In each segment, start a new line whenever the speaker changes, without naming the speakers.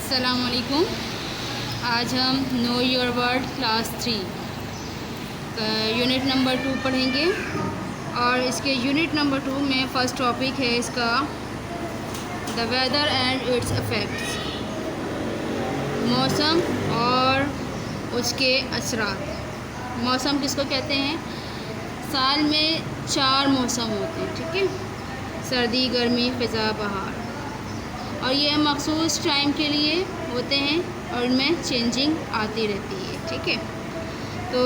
अस्सलाम वालेकुम। आज हम know your word class 3 unit number 2 पढ़ेंगे और इसके यूनिट नंबर 2 में फ़र्स्ट टॉपिक है इसका the weather and its effects, मौसम और उसके असरात। मौसम किसको कहते हैं? साल में 4 मौसम होते हैं, ठीक है। सर्दी, गर्मी, फ़िज़ा, बहार, और ये मखसूस टाइम के लिए होते हैं और इनमें चेंजिंग आती रहती है, ठीक है। तो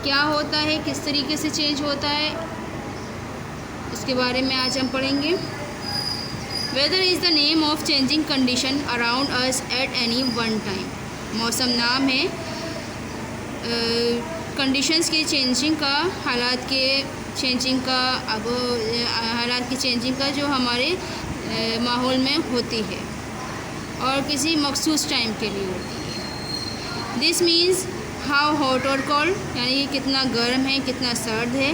क्या होता है, किस तरीके से चेंज होता है, इसके बारे में आज हम पढ़ेंगे। Weather is the name of changing condition around us at any one time. मौसम नाम है कंडीशंस के चेंजिंग का, हालात के चेंजिंग का, हालात की चेंजिंग का जो हमारे माहौल में होती है और किसी मखसूस टाइम के लिए होती है। दिस मीन्स हाउ हॉट और कोल्ड, यानी कि कितना गर्म है, कितना सर्द है।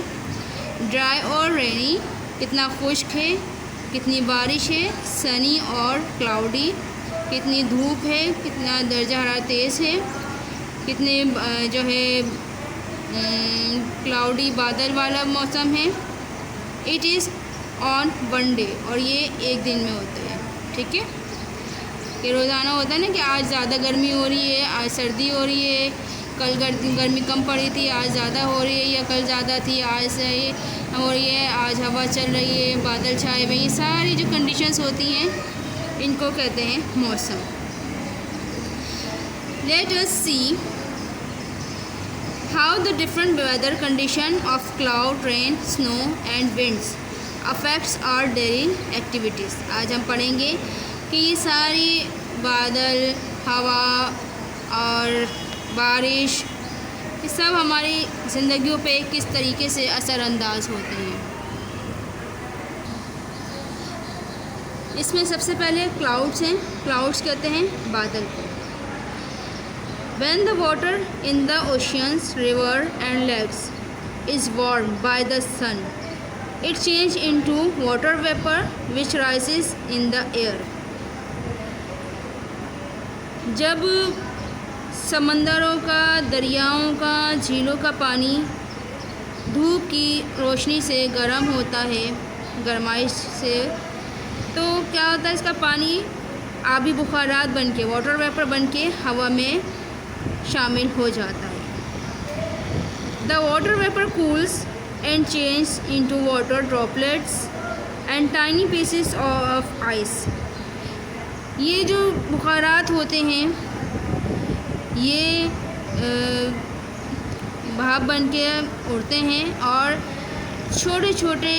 ड्राई और रेनी, कितना खुश्क है, कितनी बारिश है। सनी और क्लाउडी, कितनी धूप है, कितना दर्जा हरारत तेज़ है, कितने जो है क्लाउडी बादल वाला मौसम है। It is on one day, और ये एक दिन में होते हैं, ठीक है। कि रोज़ाना होता है ना कि आज ज़्यादा गर्मी हो रही है, आज सर्दी हो रही है, कल गर्मी कम पड़ी थी, आज ज़्यादा हो रही है, या कल ज़्यादा थी, आज से ये हो रही है, आज हवा चल रही है, बादल छाए हुए। ये सारी जो कंडीशंस होती हैं इनको कहते हैं मौसम। Let us see how the different weather condition of cloud, rain, snow and winds affects our daily activities. आज हम पढ़ेंगे कि ये सारी बादल, हवा और बारिश, ये सब हमारी ज़िंदगियों पे किस तरीके से असरअंदाज होते हैं। इसमें सबसे पहले क्लाउड्स हैं। क्लाउड्स कहते हैं बादल को। When the water in the oceans, river and lakes is warmed by the sun, it changes into water vapor which rises in the air. जब समंदरों का, दरियाओं का, झीलों का पानी धूप की रोशनी से गर्म होता है, गरमाइश से, तो क्या होता है, इसका पानी आबी बुखारात बन के, वाटर वेपर बन के हवा में शामिल हो जाता है। The water vapour cools and change into water droplets and tiny pieces of ice. ये जो बुखारात होते हैं ये भाप बन के उड़ते हैं और छोटे छोटे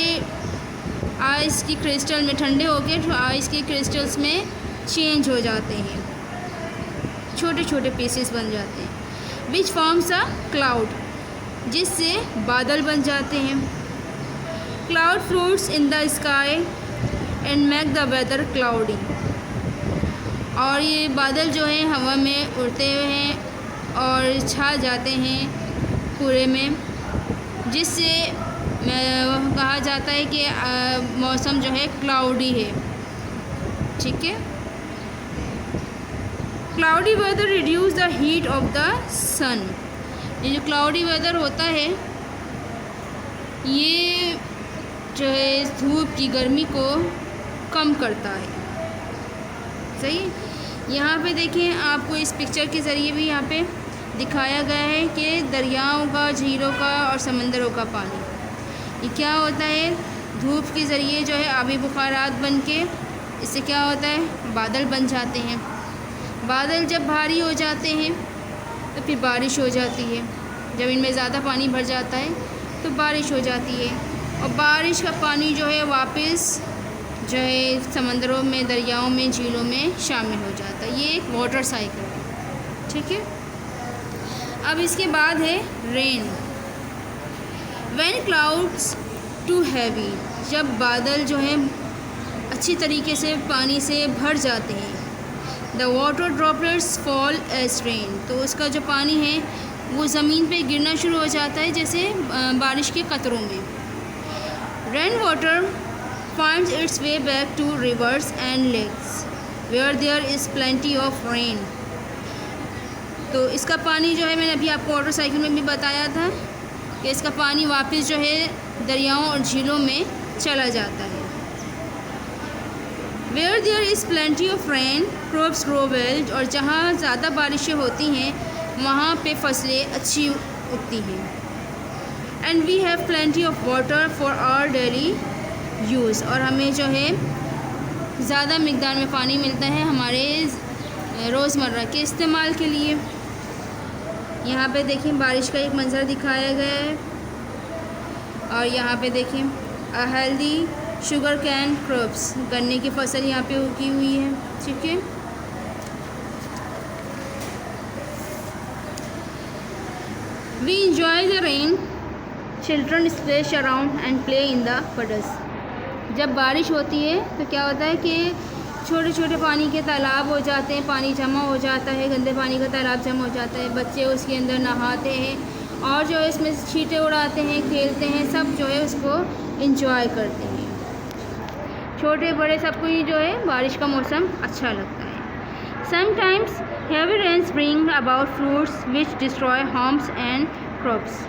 आइस की क्रिस्टल में, ठंडे होकर आइस की क्रिस्टल्स में चेंज हो जाते हैं, छोटे छोटे पीसेस बन जाते हैं। विच फॉर्म्स अ क्लाउड, जिससे बादल बन जाते हैं। Cloud floats in the sky and make the weather cloudy, और ये बादल जो हैं हवा में उड़ते हुए हैं और छा जाते हैं पूरे में, जिससे कहा जाता है कि मौसम जो है क्लाउडी है, ठीक है। Cloudy weather reduce the heat of the sun. ये जो क्लाउडी वेदर होता है ये जो है धूप की गर्मी को कम करता है, सही। यहाँ पे देखिए, आपको इस पिक्चर के ज़रिए भी यहाँ पे दिखाया गया है कि दरियाओं का, झीलों का और समंदरों का पानी, ये क्या होता है, धूप के ज़रिए जो है आबी बुखारात बन के, इससे क्या होता है, बादल बन जाते हैं। बादल जब भारी हो जाते हैं तो फिर बारिश हो जाती है। जब इनमें ज़्यादा पानी भर जाता है तो बारिश हो जाती है, और बारिश का पानी जो है वापस जो है समंदरों में, दरियाओं में, झीलों में शामिल हो जाता है। ये एक वाटर साइकिल है, ठीक है। अब इसके बाद है rain. When clouds too heavy, जब बादल जो है अच्छी तरीके से पानी से भर जाते हैं। The water droplets fall as rain, तो उसका जो पानी है वो ज़मीन पे गिरना शुरू हो जाता है जैसे बारिश के कतरों में। Rain water finds its way back to rivers and lakes, where there is plenty of rain. तो इसका पानी जो है, मैंने अभी आपको वाटर साइकिल में भी बताया था कि इसका पानी वापस जो है दरियाओं और झीलों में चला जाता है। Where there is plenty of rain crops grow well, और जहाँ ज़्यादा बारिशें होती हैं वहाँ पे फसलें अच्छी उगती हैं। And we have plenty of water for our daily use, और हमें जो है ज़्यादा मिक़दार में पानी मिलता है हमारे रोज़मर्रा के इस्तेमाल के लिए। यहाँ पे देखिए बारिश का एक मंज़र दिखाया गया है, और यहाँ पे देखिए a healthy sugar cane crops, गन्ने की फसल यहाँ पे उगी हुई है। ठीक है, we enjoy the rain, children splash around and play in the puddles। जब बारिश होती है तो क्या होता है कि छोटे छोटे पानी के तालाब हो जाते हैं, पानी जमा हो जाता है, गंदे पानी का तालाब जमा हो जाता है, बच्चे उसके अंदर नहाते हैं और जो है इसमें छींटे उड़ाते हैं, खेलते हैं, सब जो है उसको इंजॉय करते हैं। छोटे बड़े सबको ही जो है बारिश का मौसम अच्छा लगता है। Sometimes heavy rains bring about floods which destroy homes and crops.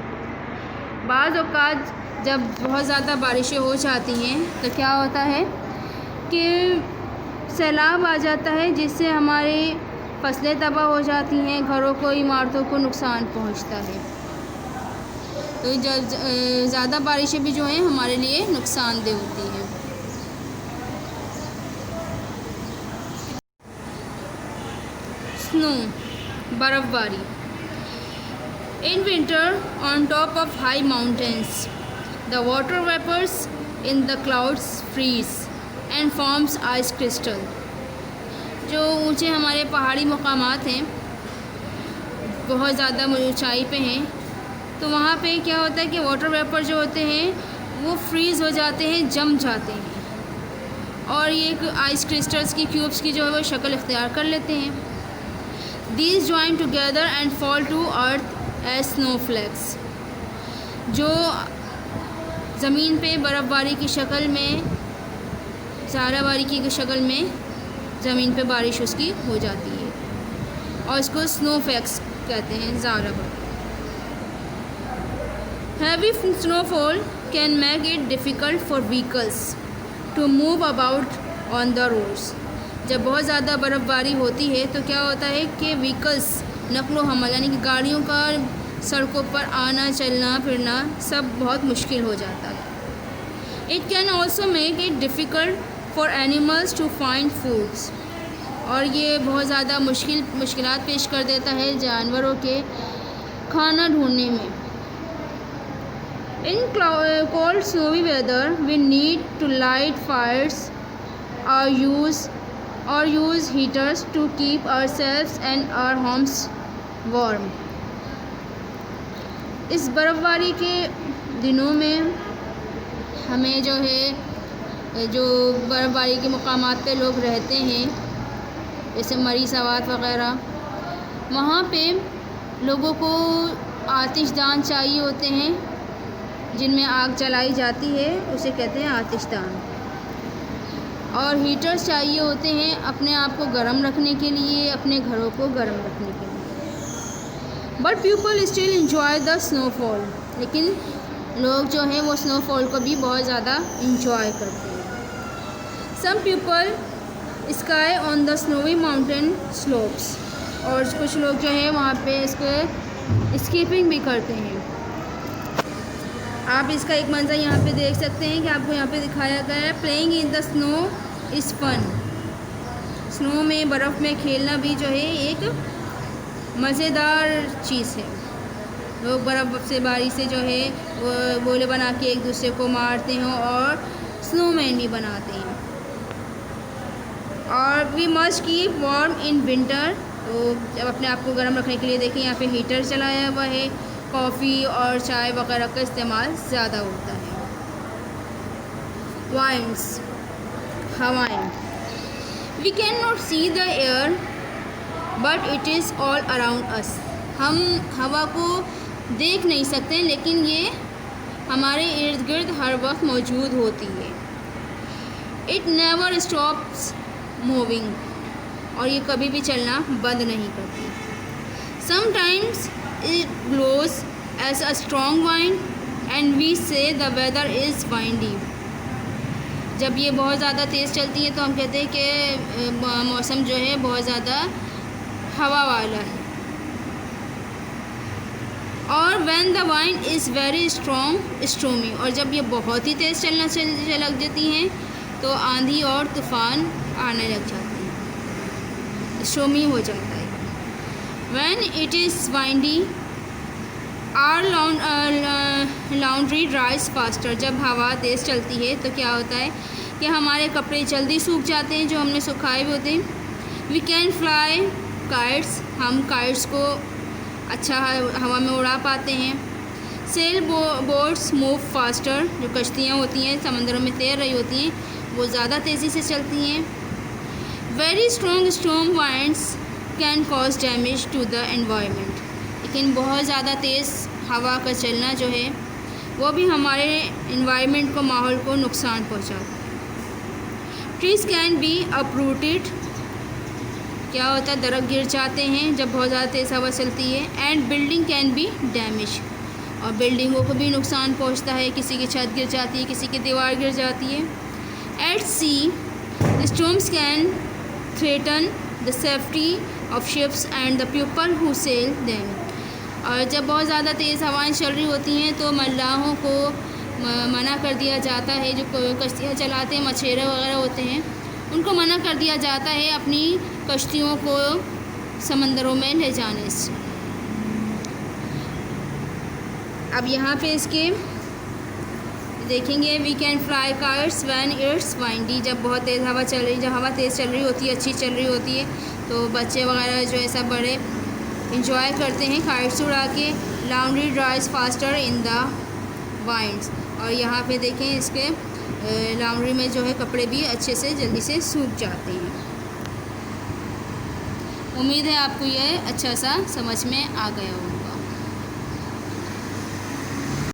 बाज़ औक़ात जब बहुत ज़्यादा बारिशें हो जाती हैं तो क्या होता है कि सैलाब आ जाता है, जिससे हमारी फसलें तबाह हो जाती हैं, घरों को, इमारतों को नुकसान पहुंचता है। तो ज़्यादा बारिशें भी जो हैं हमारे लिए नुकसानदेह होती हैं। स्नो, बर्फ़बारी। In winter on top of high mountains the water vapours in the clouds freeze and forms ice crystal. जो ऊंचे हमारे पहाड़ी मकामात हैं, बहुत ज़्यादा ऊंचाई पे हैं, तो वहाँ पे क्या होता है कि वाटर वेपर जो होते हैं वो फ्रीज़ हो जाते हैं, जम जाते हैं, और ये एक आइस क्रिस्टल्स की क्यूब्स की जो है वो शक्ल इख्तियार कर लेते हैं। These join together and fall to earth as snowflakes. जो ज़मीन पे बर्फ़बारी की शक्ल में, ज़ाराबारी की शक्ल में ज़मीन पे बारिश उसकी हो जाती है, और इसको स्नोफ्लैक्स कहते हैं, ज़ाराबारी। Heavy snowfall can make it difficult for vehicles to move about on the roads. जब बहुत ज़्यादा बर्फ़बारी होती है तो क्या होता है कि व्हीकल्स, नक़्लो हमल यानी कि गाड़ियों का सड़कों पर आना चलना फिरना सब बहुत मुश्किल हो जाता है। It can also make it difficult for animals to find foods, और ये बहुत ज़्यादा मुश्किलात पेश कर देता है जानवरों के खाना ढूंढने में। इन cold snowy weather we need to light fires or use heaters to keep ourselves and our homes warm। इस बर्फ़बारी के दिनों में हमें जो है, जो बर्फ़बारी के मकामात पे लोग रहते हैं जैसे मरीसाबाद वग़ैरह, वहाँ पे लोगों को आतिशदान चाहिए होते हैं, जिनमें आग जलाई जाती है, उसे कहते हैं आतिशदान, और हीटर्स चाहिए होते हैं अपने आप को गर्म रखने के लिए, अपने घरों को गर्म रखने के लिए। But people still enjoy the snowfall, लेकिन लोग जो हैं वो स्नोफॉल को भी बहुत ज़्यादा इंजॉय करते हैं। Some people ski on the snowy mountain slopes, और कुछ लोग जो हैं वहाँ पे इसको स्कीपिंग भी करते हैं। आप इसका एक मंज़र यहाँ पे देख सकते हैं कि आपको यहाँ पे दिखाया गया है, playing in the snow is fun. Snow में, बर्फ़ में खेलना भी जो है एक मज़ेदार चीज़ है। लोग बर्फ़ से बारी से जो है वो गोले बना के एक दूसरे को मारते हैं और स्नोमैन भी बनाते हैं। और we must keep warm in winter, तो जब अपने आप को गर्म रखने के लिए देखिए यहाँ पे हीटर चलाया हुआ है, कॉफ़ी और चाय वगैरह का इस्तेमाल ज़्यादा होता है। वाइंड्स, हवाएं। We can not see the air but it is all around us. हम हवा को देख नहीं सकते, लेकिन ये हमारे इर्द गिर्द हर वक्त मौजूद होती है। इट नेवर स्टॉप्स मूविंग, और ये कभी भी चलना बंद नहीं करती। Sometimes it blows as a strong wind and we say the weather is windy. जब ये बहुत ज़्यादा तेज़ चलती है तो हम कहते हैं कि मौसम जो है बहुत ज़्यादा हवा वाला है। और when the wind is very strong stormy, और जब ये बहुत ही तेज़ चलना लग जाती हैं तो आंधी और तूफ़ान आने लग जाते हैं, स्टॉर्मी हो जाता है। When it is windy our laundry dries faster. जब हवा तेज़ चलती है तो क्या होता है कि हमारे कपड़े जल्दी सूख जाते हैं जो हमने सुखाए हुए होते हैं। वी कैन फ्लाई काइट्स, हम काइट्स को अच्छा हवा में उड़ा पाते हैं। सेल बोट्स मूव फास्टर, जो कश्तियाँ होती हैं समंदरों में तैर रही होती हैं वो ज़्यादा तेज़ी से चलती हैं। Very strong storm winds can cause damage to the environment. लेकिन बहुत ज़्यादा तेज़ हवा का चलना जो है वो भी हमारे एनवायरनमेंट को, माहौल को नुकसान पहुंचाता है। ट्रीज़ कैन बी अपरूटेड, क्या होता है दरख्त गिर जाते हैं जब बहुत ज़्यादा तेज़ हवा चलती है। And building can be damage, और बिल्डिंगों को भी नुकसान पहुंचता है, किसी की छत गिर जाती है, किसी की दीवार गिर जाती है। At sea storms can threaten the safety of ships and the people who sail them. और जब बहुत ज़्यादा तेज़ हवाएं चल रही होती हैं तो मल्लाहों को मना कर दिया जाता है, जो कश्तियाँ चलाते हैं, मछेरे वगैरह होते हैं, उनको मना कर दिया जाता है अपनी कश्तियों को समंदरों में ले जाने से। अब यहाँ पे इसके देखेंगे, we can fly kites when it's windy. जब बहुत तेज़ हवा चल रही, जब हवा तेज़ चल रही होती है, अच्छी चल रही होती है, तो बच्चे वगैरह जो है सब बड़े इंजॉय करते हैं काइट्स उड़ा के। Laundry dries faster in the winds, और यहाँ पे देखें इसके लॉन्ड्री में जो है कपड़े भी अच्छे से जल्दी से सूख जाते हैं। उम्मीद है आपको यह अच्छा सा समझ में आ गया होगा।